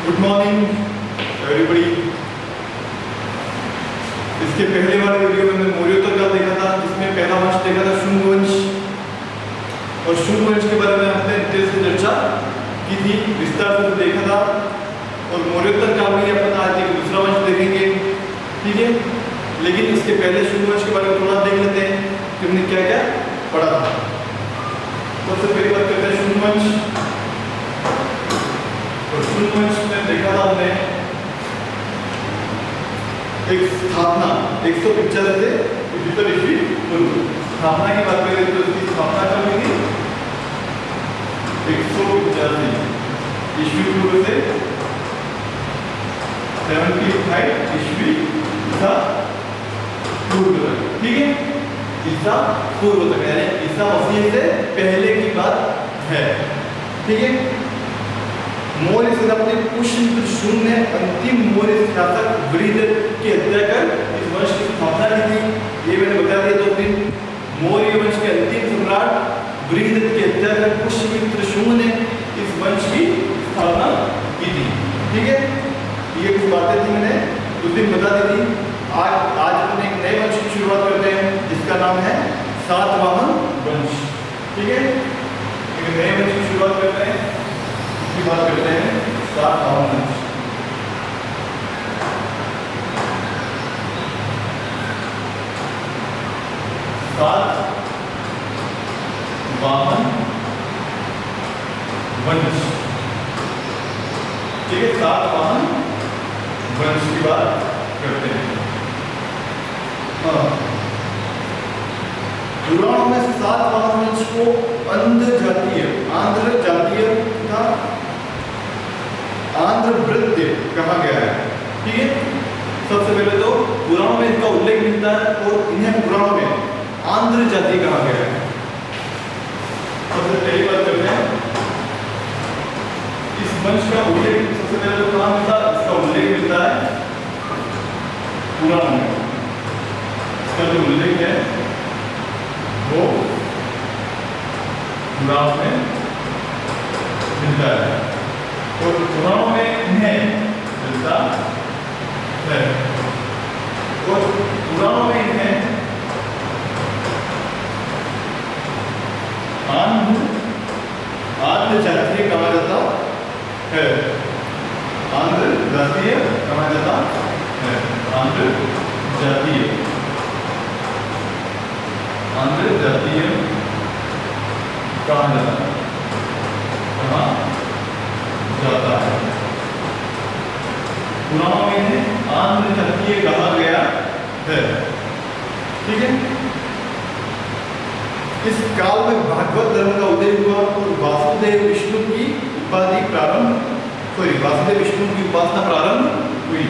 Good morning everybody. इसके पहले वाले वीडियो में हमने मौर्योत्तर काल देखा था, जिसमें पहला वंश देखा था शुंग वंश, और शुंग वंश के बारे में हमने डिटेल से चर्चा की थी, विस्तार से देखा था। और मौर्योत्तर काल में अपन आज एक दूसरा वंश देखेंगे, ठीक है। लेकिन इसके पहले शुंग वंश के बारे में थोड़ा देख लेते हैं कि हमने क्या क्या पढ़ा था। सबसे पहली बात करते हैं शुंग वंश। और शुंग वंश में देखा था हमने एक स्थापना 185 से 75 ईस्वी पूर्व। स्थापना की बात करें तो इसकी स्थापना कब हुई थी? 185 ईस्वी पूर्व से 75 ईस्वी ईसा पूर्व तक, ठीक है। ईसा पूर्व तक यानी ईसा मसीह से पहले की बात है, ठीक है। मौर्य सेनापति पुष्यमित्र शुंग ने अंतिम मौर्य शासक बृहद्रथ की हत्या कर इस वंश की स्थापना की थी। ये मैंने बता दिया 2 दिन। मौर्य वंश के अंतिम सम्राट बृहद्रथ की हत्या कर पुष्यमित्र शुंग ने इस वंश की स्थापना की थी, ठीक है। ये कुछ बातें थी मैंने उस दिन बता दी थी। आज हम एक नए वंश की शुरुआत करते हैं जिसका नाम है सातवाहन वंश, ठीक है। एक नए वंश की शुरुआत करते हैं, की बात करते हैं सातवाहन वंश। सातवाहन वंश, ठीक है। सातवाहन वंश की बात करते हैं। पुराणों में सातवाहन वंश को आंध्र जातीय तथा आंध्रवृत्य कहा गया है, ठीक है। सबसे पहले तो पुराणों में इसका उल्लेख मिलता है और इन्हें पुराणों में आंध्र जाति कहा गया है। सबसे पहली बात करते हैं इस वंश का उल्लेख। सबसे पहले तो कहाँ मिलता है? इसका उल्लेख मिलता है पुराण में। इसका जो उल्लेख है वो पुराण में मिलता है और पुराणों में इन्हें मिलता है और पुराणों में इन्हें आंध्र जातीय कहा जाता है। आंध्र जातीय कहा जाता है। आंध्र जातीय कहा जाता है। पुराणों में इन्हें आंध्र जातीय कहा गया है, ठीक है। इस काल में भागवत धर्म का उदय हुआ और वासुदेव विष्णु की उपासना प्रारंभ हुई।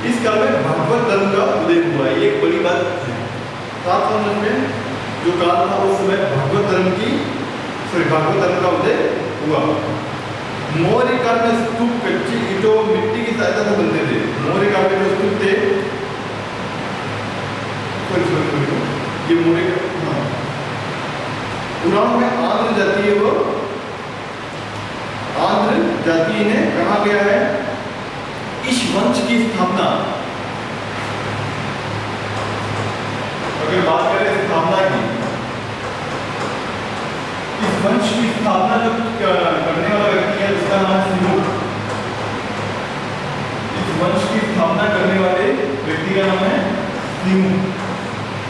इस काल में भागवत धर्म का उदय हुआ, ये एक बड़ी बात है। सातवाहन वंश में जो काल था उस समय भागवत धर्म का उदय हुआ। मौर्य काल में स्तूप कच्ची ईंटों मिट्टी की सहायता से बनते थे। मौर्य काल में जो स्तूप थे ये मौर्य पुराण में आंध्र जातीय ने कहा गया है। इस वंश की स्थापना, अगर बात करें स्थापना की, इस वंश की स्थापना जो करने वाला व्यक्ति है उसका नाम है सिमुक। इस वंश की स्थापना करने वाले व्यक्ति का नाम है सिमुक,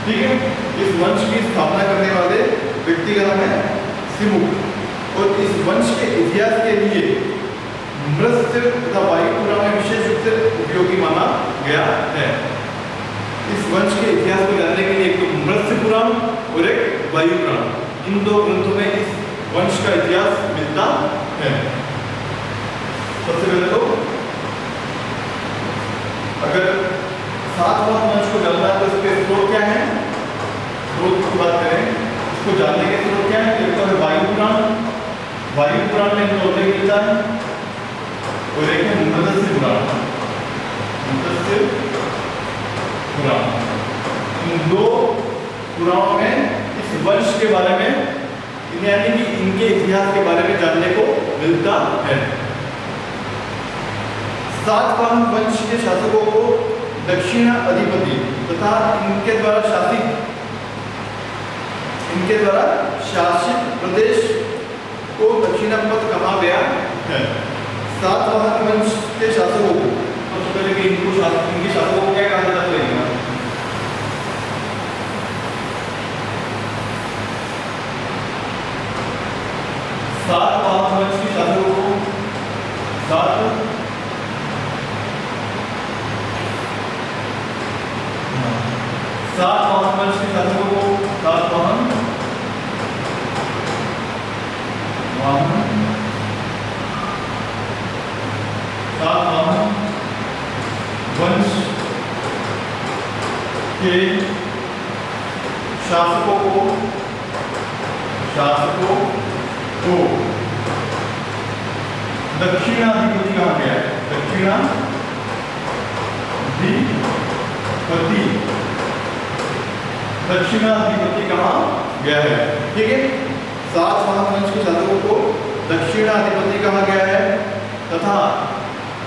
ठीक है। इस वंश की स्थापना करने वाले व्यक्ति का नाम है सिमुक। और इस वंश के इतिहास के लिए मृत्सु तथा वायु पुराण में विशेष रूप से उपयोगी माना गया है। इस वंश के इतिहास को जानने के लिए एक तो मृत्सु पुराण और एक वायु पुराण, इन 2 ग्रंथों में इस वंश का इतिहास मिलता है। सबसे पहले तो अगर सातवाहन वंश को जानना है तो इसके स्रोत क्या है? स्रोत की बात करें, इसको जानने के स्रोत क्या है? एक तो है वायु पुराण में इनका उल्लेख मिलता है और एक है मत्स्य पुराण। इन 2 पुराणों में इस वंश के बारे में यानी कि इनके इतिहास के बारे में जानने को मिलता है। सातवाहन वंश के शासकों को दक्षिण अधिपति तथा इनके द्वारा शासित प्रदेश को दक्षिणापथ कहा गया है। सातवाहन वंश के शासकों को सबसे पहले कि इनके शासकों को क्या कहा जाता है? सातवाहन वंश के शासकों को सातवाहन वंश के शासकों को सातवाहन वंश के शासकों को दक्षिणाधिपति कहा गया है। दक्षिणाधिपति कहा गया है। ठीक है, सातवाहन वंश के शासकों को दक्षिणाधिपति कहा गया है तथा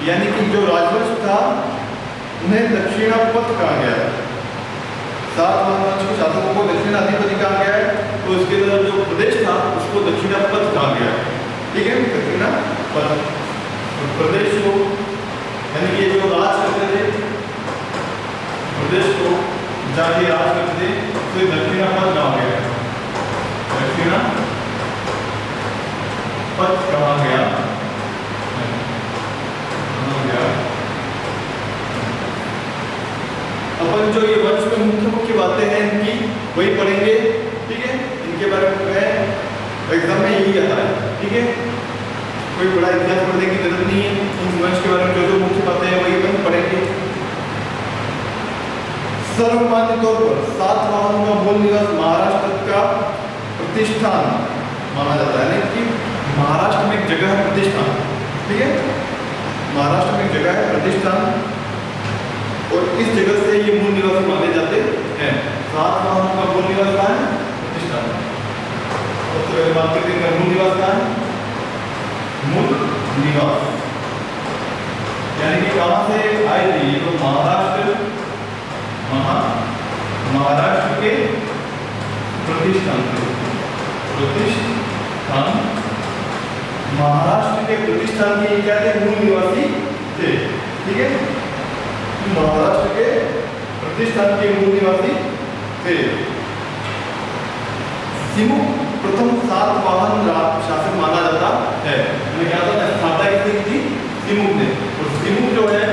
यानी कि जो राजवंश था उन्हें दक्षिणापथ कहा गया है। सातवाहन वंश के शासकों को दक्षिणाधिपति कहा गया है, तो इसके अंदर जो प्रदेश था उसको दक्षिणापथ कहा गया है। ठीक है, दक्षिणापथ प्रदेश को यानी कि जो राज करते थे प्रदेश को जहाँ ये राज करते थे तो दक्षिणापथ कहा गया है। दक्षिणापथ कहा गया। अपन जो ये वंश में मुख्य बातें हैं इनकी वही पढ़ेंगे। ठीक है, इनके बारे में एग्जाम में यही आता है। ठीक है, कोई बड़ा इतिहास पढ़ने की जरूरत नहीं है। इन वंश के बारे में जो मुख्य बातें हैं वही अपन पढ़ेंगे। सर्वमान्य तौर पर सातवाहनों का मूल निवास महाराष्ट्र का प्रतिष्ठान माना जाता है। कि महाराष्ट्र में एक जगह है प्रतिष्ठान। ठीक है, महाराष्ट्र में एक जगह है प्रतिष्ठान और इस जगह से ये मूल निवासी माने जाते हैं। सातवाहनों का मूल निवास कहाँ है? प्रतिष्ठान। सबसे पहले बात करते हैं मूल निवास कहाँ है? मूल निवास यानी कि कहाँ से आए थे ये तो महाराष्ट्र के प्रतिष्ठान महाराष्ट्र के प्रतिष्ठान के क्या थे? मूल निवासी थे। ठीक है, महाराष्ट्र के प्रतिष्ठान के मूल निवासी थे। सिमुक प्रथम सातवाहन शासक माना जाता है। मैं क्या था स्थापना किसने की थी? सिमुक ने। और सिमुक जो है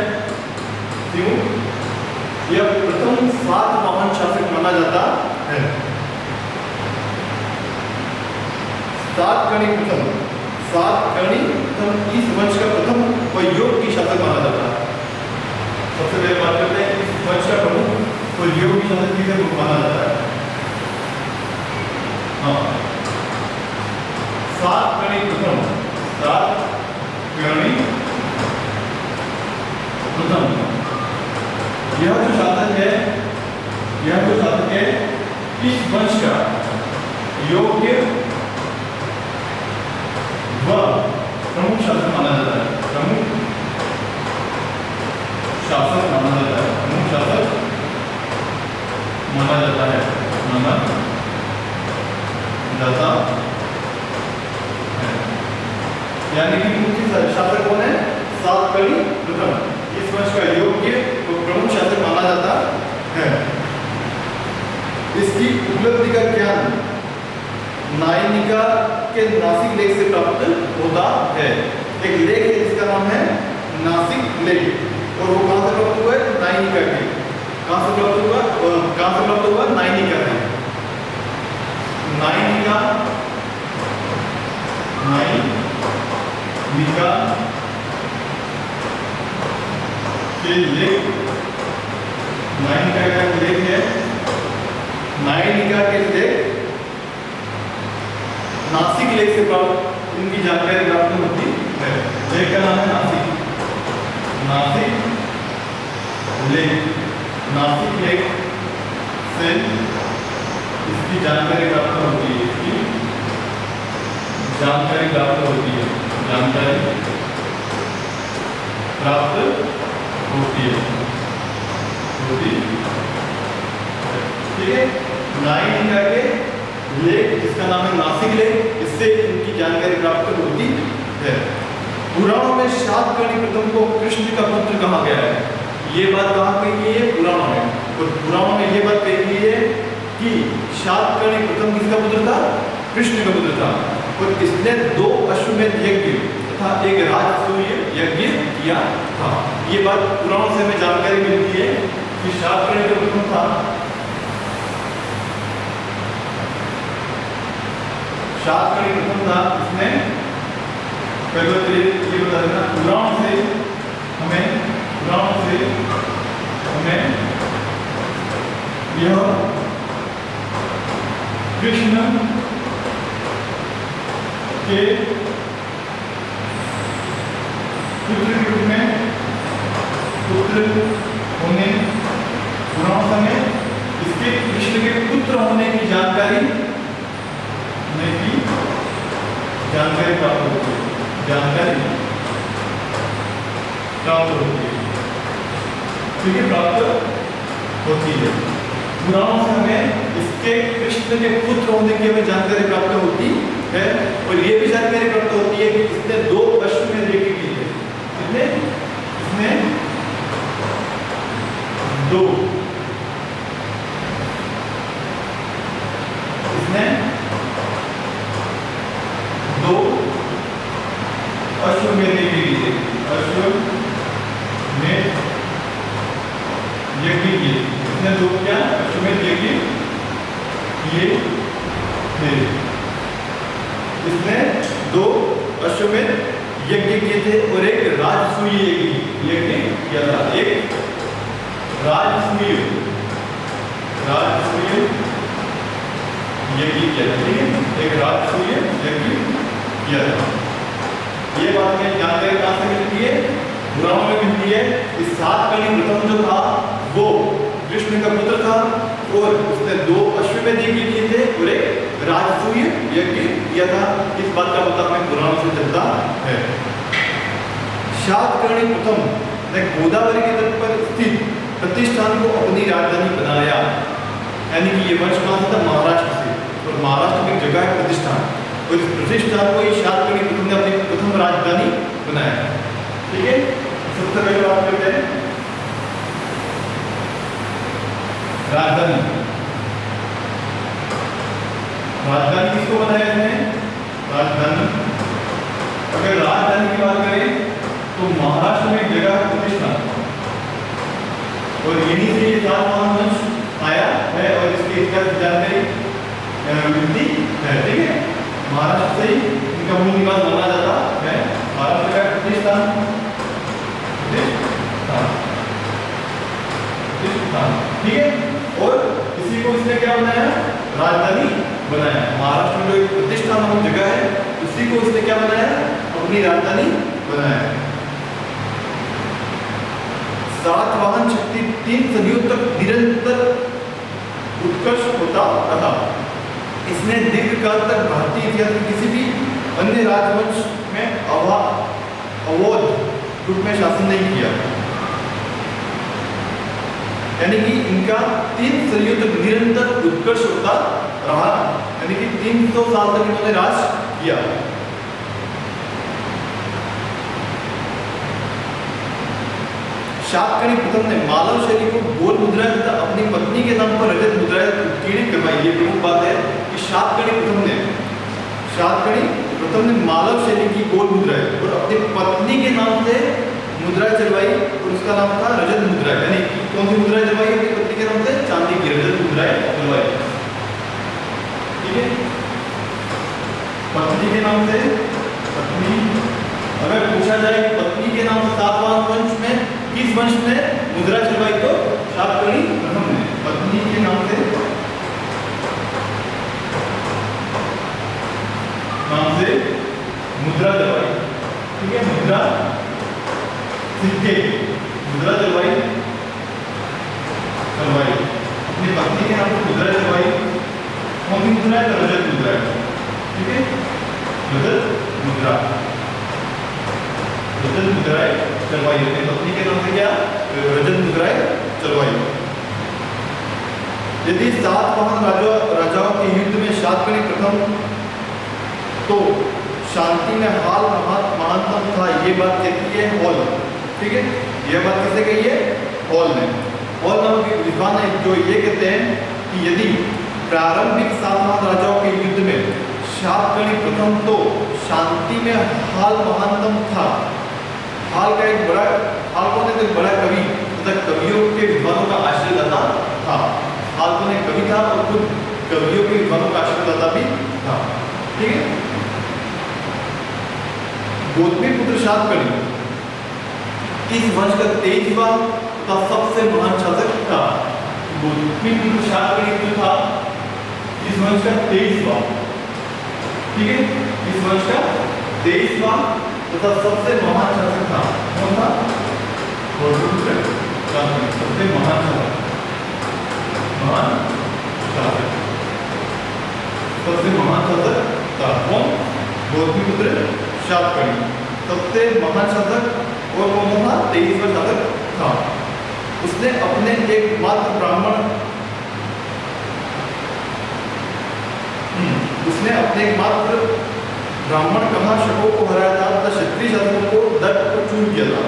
यह प्रथम सातवाहन शासक माना जाता है। सातकर्णी प्रथम इस वंश का प्रथम व योग शासक माना जाता है। सबसे पहले बात करते हैं इस वंश का प्रमुख और योग शासक किसे माना जाता है? हाँ, सातकर्णी प्रथम यह जो शासक है इस वंश का योग्य व प्रमुख शासक माना जाता है। प्रमुख शासक माना जाता है। यानी कि मुख्य शासक कौन है? सातकर्णी प्रथम इस वंश का योग्य व प्रमुख शासक माना जाता है। इसकी उपलब्धि का ज्ञान नायनिका के नासिक लेख से प्राप्त होता है। एक लेख है जिसका नाम है नासिक लेख और वो कहाँ से प्राप्त हुआ है? नायनिका के। कहाँ से प्राप्त हुआ? नायनिका से। नायनिका के लेख नायनिका का लेख है। नायनिका के लेख नासिक लेख से प्राप्त इनकी जानकारी प्राप्त होती है। लेख का नाम है नासिक लेख से इसकी जानकारी प्राप्त होती है। जानकारी प्राप्त होती है, होती है। ठीक है, 9 करके लेक जिसका नाम है नासिक लेक, इससे इनकी जानकारी प्राप्त होती है। पुराणों में शातकर्णी प्रथम को कृष्ण का पुत्र कहा गया है, ये बात कहाँ कही गई है? पुराणों में। और पुराणों में ये बात कही गई है कि शातकर्णी प्रथम किसका पुत्र था? कृष्ण का पुत्र था। और इसने 2 अश्वमेध यज्ञ तथा एक राजसूय यज्ञ किया था। ये बात पुराणों से हमें जानकारी मिलती है कि शातकर्णी का प्रथम था, शातकर्णी प्रथम था। इसने ये बता देना, पुराणों से हमें यह कृष्ण के पुत्र के रूप में पुत्र होने, पुराण समय इसके कृष्ण के पुत्र होने की जानकारी प्राप्त होती है, जानकारी प्राप्त होती है, ठीक है, प्राप्त होती है। पुराणों से हमें इसके कृष्ण के पुत्र होने की हमें जानकारी प्राप्त होती है। और ये भी जानकारी प्राप्त होती है कि इसने 2 अश्वमेध यज्ञ किए थे। कितने? इसने 2 अश्वमेध यज्ञ किए थे, अश्वमेध यज्ञ किए। इसने 2 क्या अश्वमेध यज्ञ किए थे। इसने 2 अश्वमेध यज्ञ किए थे और एक राजसूय यज्ञ किया था। एक राजसूय यज्ञ किया था, ठीक है, एक राजसूय यज्ञ किया था। ये बात में जानकारी कहाँ से मिलती है? पुराणों में मिलती है। इस शातकर्णी प्रथम जो था वो कृष्ण का पुत्र था और उसने 2 अश्वमेध यज्ञ किए थे और एक राजसूय यज्ञ किया था। इस बात का पता हमें पुराणों से चलता है। शातकर्णी प्रथम ने गोदावरी के तट पर स्थित प्रतिष्ठान को अपनी राजधानी बनाया, यानी कि ये वंश कहाँ से था? महाराष्ट्र से। और महाराष्ट्र में एक जगह है प्रतिष्ठान, और इस प्रतिष्ठान को शातकर्णी प्रथम ने अपनी प्रथम राजधानी बनाया। ठीक है, सबसे पहले बात करते हैं राजधानी। राजधानी किसको बनाया इसने? राजधानी, अगर राजधानी की बात करें तो महाराष्ट्र में एक जगह है प्रतिष्ठान, और यहीं से ये सातवाहन वंश आया है और इसके इतिहास की जानकारी मिलती है। ठीक है, महाराष्ट्र से इनका मूल निवास माना जाता है। महाराष्ट्र का प्रतिष्ठान, ठीक है, और इसी को इसने क्या बनाया? राजधानी बनाया। महाराष्ट्र में जो एक प्रतिष्ठान नामक जगह है उसी को इसने क्या बनाया? अपनी राजधानी बनाया। सातवाहन शक्ति 3 सदियों तक निरंतर उत्कर्ष होता रहा। इसने दीर्घकाल तक भारतीय इतिहास में किसी भी अन्य राजवंश में अवोध रूप में शासन नहीं किया, यानी कि इनका 3 सदियों तक निरंतर उत्कर्ष होता रहा, यानी कि 300 साल तक इन्होंने राज किया। शातकर्णी प्रथम ने मालव शैली को गोल मुद्राएं तथा अपनी पत्नी के नाम पर रजत मुद्राएं उत्कीर्णित करवाई। ये प्रमुख बात है कि शातकर्णी प्रथम ने मालव शैली की गोल मुद्राएं और अपनी पत्नी के नाम से मुद्राएं चलवाई, और उसका नाम था रजत मुद्राएं। यानी कौन सी मुद्राएं चलवाई? अपनी पत्नी के नाम से चांदी की रजत मुद्राएं चलवाई। ठीक है, पत्नी के नाम से, पत्नी, अगर पूछा जाए कि पत्नी के नाम से सातवाहन वंश में किस वंश ने मुद्रा चलवाई, तो शातकर्णी प्रथम ने पत्नी के नाम से मुद्रा चलवाई। ठीक है, मुद्रा सिक्के, मुद्रा चलवाई अपनी पत्नी के नाम से मुद्रा चलवाई। कौन सी मुद्रा है? रजत मुद्रा। ठीक है, रजत मुद्राएं चलवाई अपनी पत्नी के नाम से, क्या? रजत मुद्राएं चलवाई। यदि सातवाहन राजाओं के युद्ध में सातकर्णी प्रथम तो शांति में हाल महानतम था, ये बात कहती है हॉल। ठीक है, यह बात किसने कही है? हॉल ने। हॉल नामक एक विद्वान है जो ये कहते हैं कि यदि प्रारंभिक सातवाहन राजाओं के युद्ध में सातकर्णी प्रथम तो शांति में हाल महानतम था। हाल का एक बड़ा, हाल कौन है? तो एक बड़ा कवि तथा कवियों के विद्वानों का आश्रयदाता था। हाल कौन है? कवि था और खुद कवियों के विद्वानों का आश्रयदाता भी था। ठीक है, गौतमी पुत्र सातकर्णी इस वंश का 23वां तथा सबसे महान शासक था। गौतमी पुत्र सातकर्णी जो था इस वंश का 23वां, ठीक है, इस वंश का 23वां तथा सबसे महान शासक था। कौन था? गौतमी पुत्र सातकर्णी, सबसे महान शासक, महान शासक, सबसे महान शासक था। कौन? गौतमी पुत्र सातकर्णी सबसे महान शासक। और कौन था? 23वां शासक था। उसने अपने एकमात्र ब्राह्मण कहा शकों को हराया था तथा क्षत्रिय शासकों को दर्द को चूर किया था।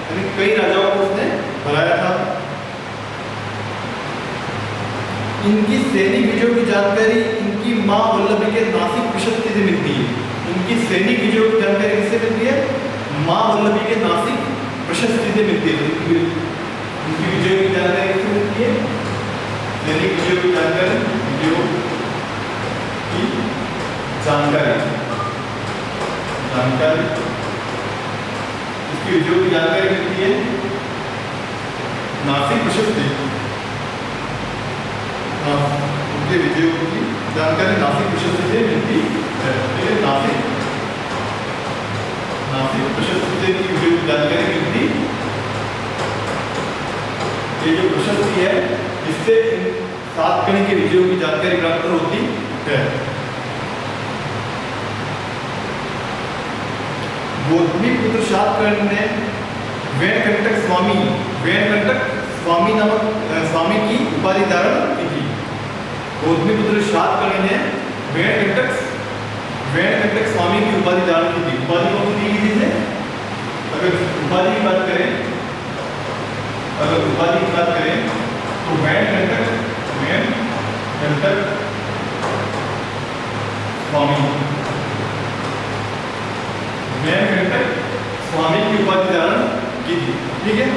यानी कई राजाओं को उसने हराया था। इनकी सैनिक विजयों की जानकारी इनकी मां वल्लभी के नासिक प्रशस्ति से मिलती है। इनकी सैनिक विजयों की जानकारी किससे मिलती है? मां वल्लभी के नासिक प्रशस्ति से मिलती है। इनकी विजयों की जानकारी किससे मिलती है? सैनिक विजयों की जानकारी, विजयों की जानकारी इसकी विजयों की जानकारी मिलती है नासिक प्रशस्ति। उनके विजयों की जानकारी नासिक प्रशस्ति से मिलती है। नासिक प्रशस्ति से की विजयों की जानकारी मिलती। ये जो प्रशस्ति है इससे सातकर्णी के विजयों की जानकारी प्राप्त होती है। गौतमी पुत्र सातकर्णी ने वेणकंटक स्वामी नामक स्वामी की उपाधि धारण की थी। गौतमी पुत्र सातकर्णी ने वेणकंटक स्वामी की उपाधि धारण की थी। उपाधि कौन सी दी थी? अगर उपाधि की बात करें तो वेणकंटक स्वामी की उपाधि धारण की थी। ठीक है,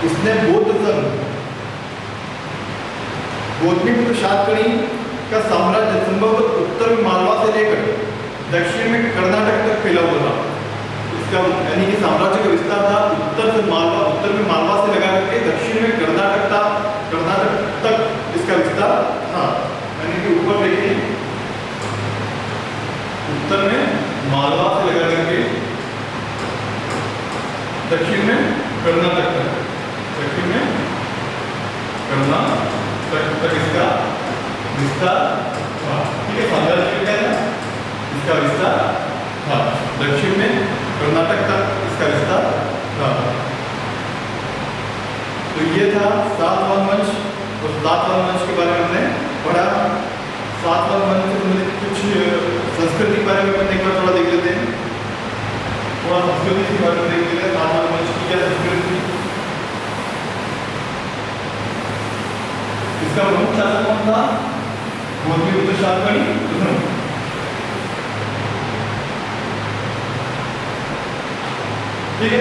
उसने बौद्ध धर्म, गौतमी पुत्र सातकर्णी का साम्राज्य संभवतः उत्तर में मालवा से लेकर दक्षिण में कर्नाटक तक फैला हुआ था। इसका यानी कि साम्राज्य का विस्तार था उत्तर में मालवा से लगा करके दक्षिण में कर्नाटक तक इसका विस्तार था। यानी कि ऊपर देखिए, उत्तर में मालवा से लगा करके दक्षिण में कर्नाटक तक, इसका विस्तार था। ठीक है, साम्राज्य क्या है? इसका विस्तार था। दक्षिण में कर्नाटक तक इसका विस्तार था। तो ये था सातवाहन वंश। और सातवाहन वंश के बारे में हमने पढ़ा। सातवाहन वंश से संबंधित कुछ संस्कृति के बारे में अपन एक बार थोड़ा देख लेते हैं। थोड़ा संस्कृति के बारे में देख लेते हैं। सातवाहन वंश की क्या संस्कृति थी? इसका प्रमुख शासक कौन था? गौतमी पुत्र सातकर्णी। ठीक है,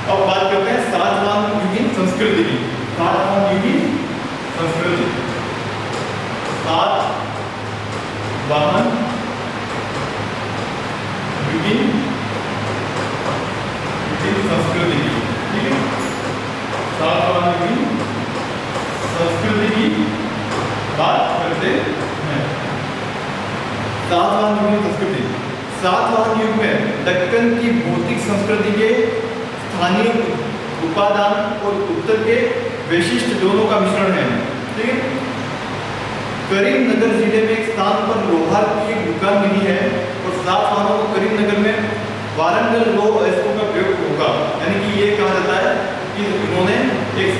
अब बात करते हैं सातवाहन युगीन संस्कृति की। सातवाहन युगीन संस्कृति, सातवाहन युगीन संस्कृति की। ठीक है, सातवाहन युगीन संस्कृति की बात करते हैं। सातवाहन युगीन संस्कृति, सातवाहन युग में दक्कन की भौतिक संस्कृति के स्थानीय उपादान और उत्तर के वैशिष्ट दोनों का मिश्रण है। ठीक है, करीमनगर जिले में एक स्थान पर लोहार की एक दुकान मिली है और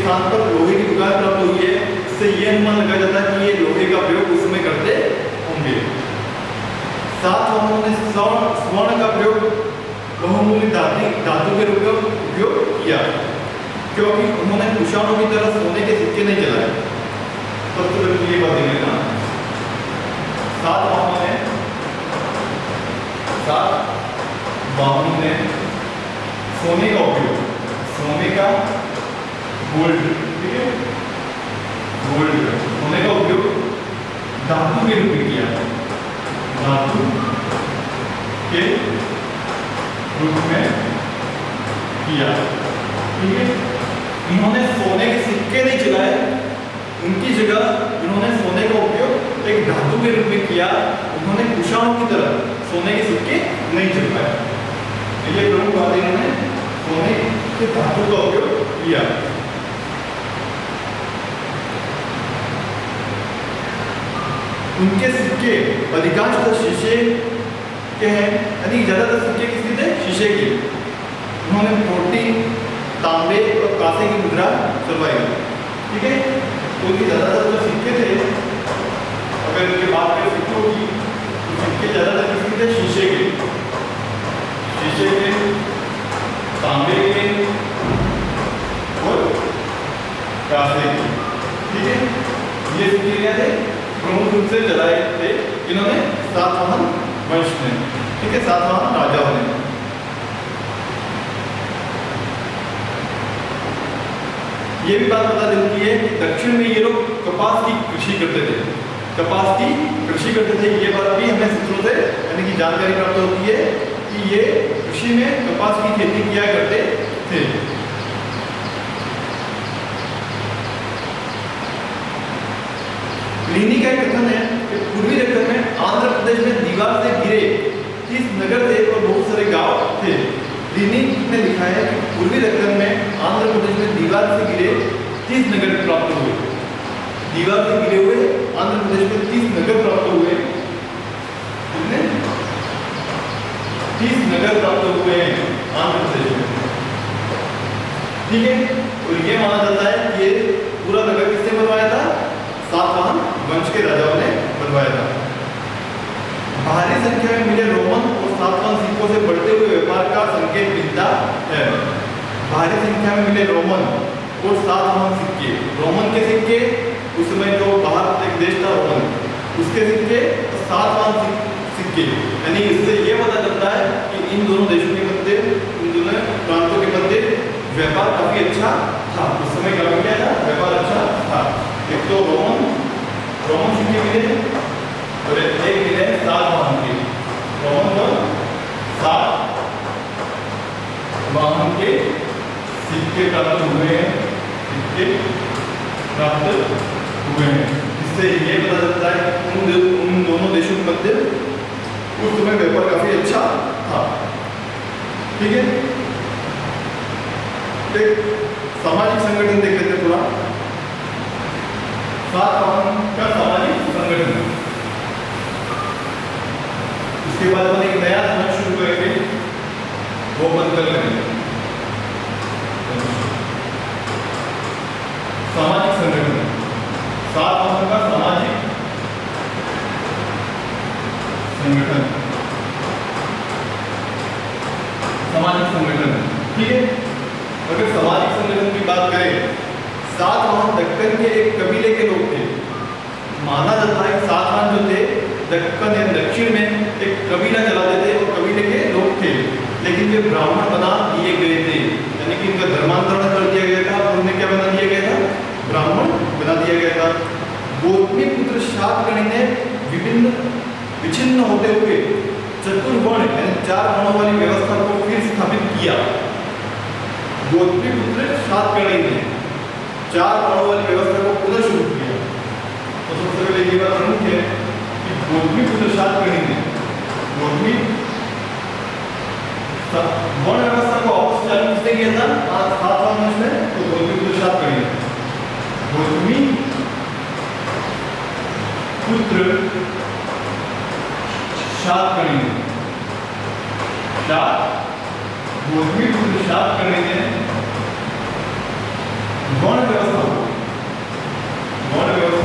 स्थान पर लोहे की दुकान प्राप्त हुई है, इससे यह अनुमान लगाया जाता है कि ये लोहे का प्रयोग उस समय करते होंगे। सातवाहनों ने स्वर्ण का प्रयोग बहुमूल्य धातु के रूप में उपयोग किया, क्योंकि उन्होंने कुशाणों की तरह सोने के सिक्के नहीं जलाए। सबसे पहले ये बात देख लेना, सातवाहनों ने सोने का उपयोग, सोने का गोल्ड, ठीक है, गोल्ड सोने का उपयोग धातु के रूप में किया, धातु के रूप में किया, ठीक है। इन्होंने सोने के सिक्के नहीं चलाए, उनकी जगह इन्होंने सोने का उपयोग एक धातु के रूप में किया। उन्होंने कुशाणों की तरह सोने के सिक्के नहीं चलाए। ये प्रमुख बात, इन्होंने सोने के धातु का उपयोग किया। उनके सिक्के अधिकांशतः शीशे के हैं, यानी ज्यादातर सिक्के किसके थे? शीशे के। उन्होंने मोटी तांबे और कांसे की मुद्रा चलवाई, ठीक है। उनके ज्यादातर जो सिक्के थे, अगर इनकी बात करें सिक्कों की, तो सिक्के ज्यादातर किसके थे? शीशे के, शीशे के, तांबे के और कांसे के, ठीक है। ये सिक्के क्या थे? प्रमुख रूप से जलाए थे इन्होंने सातवाहन वंश ने, ठीक है, सातवाहन राजाओं ने। ये भी बात पता चलती है कि दक्षिण में ये लोग कपास की कृषि करते थे, कपास की कृषि करते थे। ये बात भी हमें सूत्रों से यानी कि जानकारी प्राप्त होती है कि ये कृषि में कपास की खेती किया करते थे। प्लिनी का कथन है कि पूर्वी दक्कन में आंध्र प्रदेश में दीवार से गिरे 30 नगर थे और बहुत सारे गांव थे। प्लिनी ने लिखा है कि पूर्वी दक्कन में आंध्र प्रदेश में दीवार से गिरे 30 नगर प्राप्त हुए। दीवार से गिरे हुए आंध्र प्रदेश में 30 नगर प्राप्त हुए। कितने? 30 नगर प्राप्त हुए हैं आंध्र प्रदेश में, ठीक है। और ये माना जाता है कि ये पूरा नगर किसने बनवाया था? सातवाहन वंश के राजाओं ने बनवाया था। भारी संख्या में मिले रोमन और सातवाहन सिक्कों से बढ़ते हुए व्यापार का संकेत मिलता है। भारी संख्या में मिले रोमन और सातवाहन सिक्के, रोमन के सिक्के, उस समय जो बाहर एक देश था रोमन, उसके सिक्के, सातवाहन सिक्के, यानी इससे ये पता चलता है कि इन दोनों देशों के मध्य, इन दोनों प्रांतों के मध्य व्यापार काफी अच्छा था। उस समय क्या था? व्यापार अच्छा था। एक तो रोमन सिक्के मिले और एक मिले सातवाहन के, रोमन और सातवाहन के सिक्के प्राप्त हुए हैं, सिक्के प्राप्त हुए हैं। इससे ये पता चलता है कि उन दोनों देशों के मध्य उस समय व्यापार काफी अच्छा था, ठीक है। एक सामाजिक संगठन देख लेते हैं थोड़ा। सातवाहन का सामाजिक संगठन, इसके बाद अपन एक नया समझ शुरू करेंगे, वो बंद कर लेंगे। सामाजिक संगठन, सातवाहन का सामाजिक संगठन, सामाजिक संगठन, ठीक है। अगर सामाजिक संगठन की बात करें, सातवाहन दक्कन के एक कबीले के लोग थे। माना जाता है सातवाहन जो थे दक्कन या दक्षिण में एक कबीला चलाते थे और कबीले के लोग थे, लेकिन वे ब्राह्मण बना दिए गए थे, यानी कि उनका धर्मांतरण कर दिया गया था और उन्हें क्या बना दिया गया था? ब्राह्मण बना दिया गया था। गौतमी पुत्र शातकर्णी ने विच्छिन्न होते हुए चतुर्वर्ण यानी 4 वर्णों वाली व्यवस्था को फिर स्थापित किया। गौतमी पुत्र शातकर्णी ने 4 वर्णों वाली व्यवस्था को पुनः शुरू किया। तो सबसे पहले ये बात प्रमुख है कि गौतमी पुत्र शातकर्णी ने गौतमी वर्ण व्यवस्था को वापस चालू किसने किया था? सातवाहन वंश में, तो गौतमी पुत्र शातकर्णी ने। गौतमी पुत्र शातकर्णी ने, गौतमी पुत्र शातकर्णी ने गौण व्यवस्था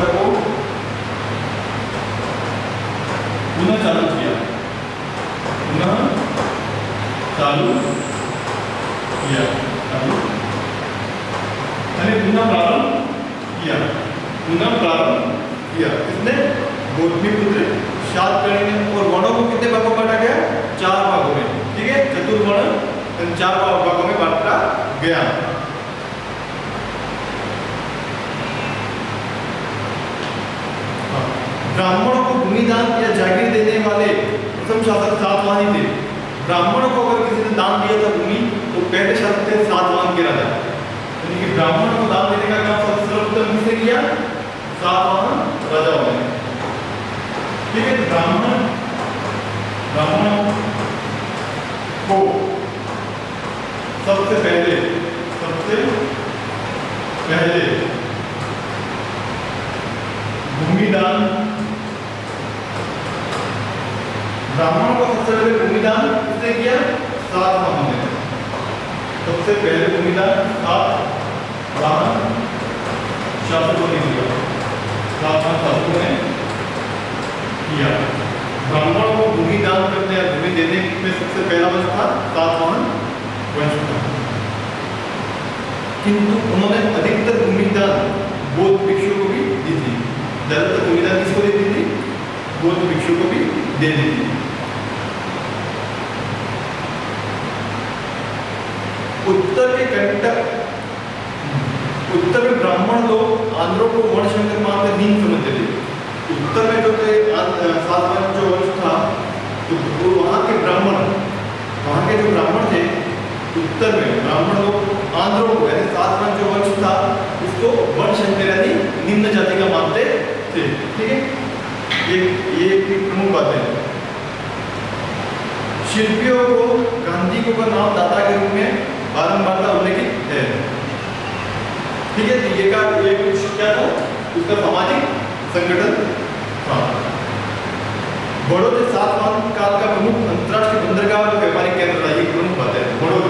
को पुनः चालू किया, पुनः प्रारंभ किया किसने? गौतमीपुत्र शातकर्णी ने। और वर्णों को कितने भागों में बांटा गया? 4 भागों में। ठीक है, चतुर्वर्ण इन 4 भागों में बांटा गया। ब्राह्मणों को भूमिदान या जागीर देने वाले प्रथम शासक सातवाहन थे। ब्राह्मणों को अगर किसी ने दान दिया था भूमि, तो पहले शासक थे सातवाहन के राजा। यानी कि ब्राह्मणों को दान देने का काम सर्वप्रथम किसने किया? सातवाहन राजाओं ने। ठीक है, ब्राह्मणों को सबसे पहले भूमिदान, ब्राह्मणों को सबसे पहले भूमिदान किसने किया? सातवाहन ने। सबसे पहले भूमिदान सातवाहन शासकों ने किया, सातवाहन शासकों ने किया। ब्राह्मणों को भूमि दान करने या भूमि देने में सबसे पहला वंश था सातवाहन वंश था। किंतु उन्होंने अधिकतर भूमि दान बौद्ध भिक्षुओं को भी दी थी। ज्यादातर भूमि दान किसको देती थी? बौद्ध भिक्षुओं को भी दे दी थी। उत्तर में ब्राह्मण लोग आंध्रों को वर्णशंकर मानते नहीं समझते थे। उत्तर में जो थे सातवाहन जो वंश था, तो वहाँ के जो ब्राह्मण थे, उत्तर में ब्राह्मण लोग आंध्रों को यानी सातवाहन जो वंश था उसको वर्णशंकर यानी निम्न जाति का मानते थे। ठीक है, ये प्रमुख बात है। शिल्पियों को गांधी को का नाम दाता के रूप में बारंबार उल्लेखित है। ठीक है, ये का ये कुछ क्या था? उसका सामाजिक संगठन था। बड़ौद सातवाहन काल का प्रमुख अंतरराष्ट्रीय बंदरगाह और व्यापारिक केंद्र था। ये प्रमुख बात है बड़ौद।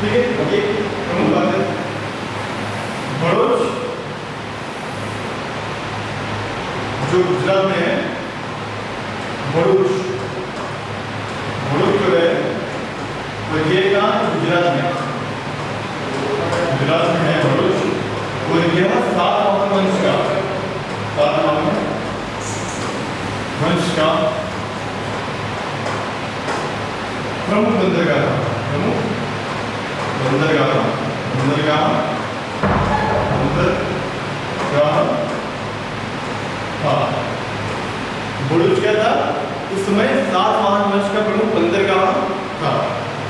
ठीक है, ये प्रमुख बात है। बड़ौद जो गुजरात में है, बड़ौद जो है वो ये कहाँ? गुजरात में है बड़ौद। और यह सातवाहन वंश का प्रमुख बंदरगाह था। बड़ौद क्या था? उस समय सातवाहन वंश का प्रमुख बंदरगाह था।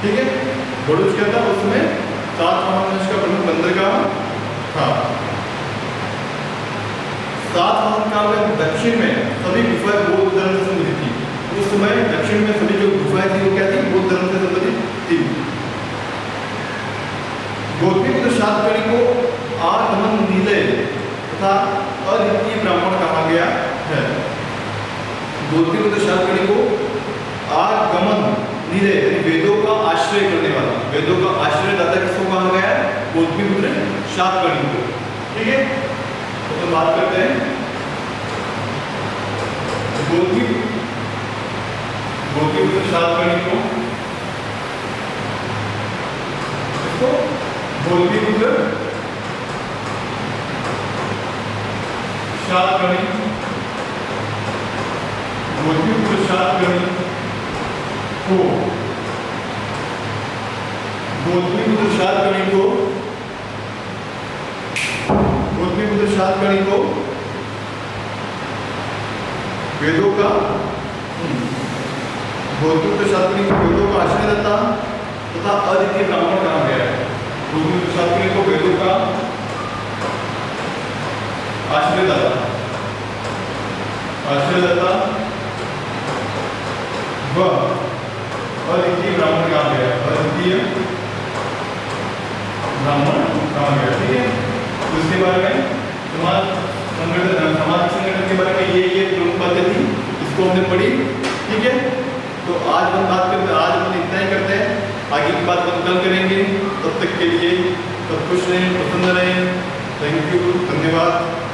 ठीक है, बड़ौद क्या था? उस समय सातवाहन वंश का प्रमुख बंदरगाह था। सातवाहन काल में दक्षिण में सभी गुफाएं बौद्ध धर्म से संबंधित थी। उस समय दक्षिण में सभी जो गुफाएं थी वो क्या थी? बौद्ध धर्म से संबंधित थी। गौतमीपुत्र शातकर्णी को आगमन निलय तथा अद्वितीय ब्राह्मण कहा गया है। गौतमीपुत्र शातकर्णी को आगमन निलय यानी वेदों का आश्रय करने वाला, वेदों का आश्रयदाता किसको कहा गया है? गौतमीपुत्र शातकर्णी को। ठीक है, तो बात करते हैं गौतमीपुत्र शातकर्णी को गौतमीपुत्र शातकर्णी को वेदों का आश्रयदाता तथा अद्वितीय ब्राह्मण कहा गया है। गौतमीपुत्र शातकर्णी को वेदों का आश्रयदाता व अद्वितीय ब्राह्मण कहा गया है। अद्वितीय ब्राह्मण कहा गया। ठीक है, तो इसके बारे में सामाजिक संगठन के बारे में ये प्रमुख बातें थी, इसको हमने पढ़ी। ठीक है, तो आज हम इतना ही करते हैं। आगे की बात हम कल करेंगे। तब तक के लिए सब खुश रहें, प्रसन्न रहें। थैंक यू, धन्यवाद।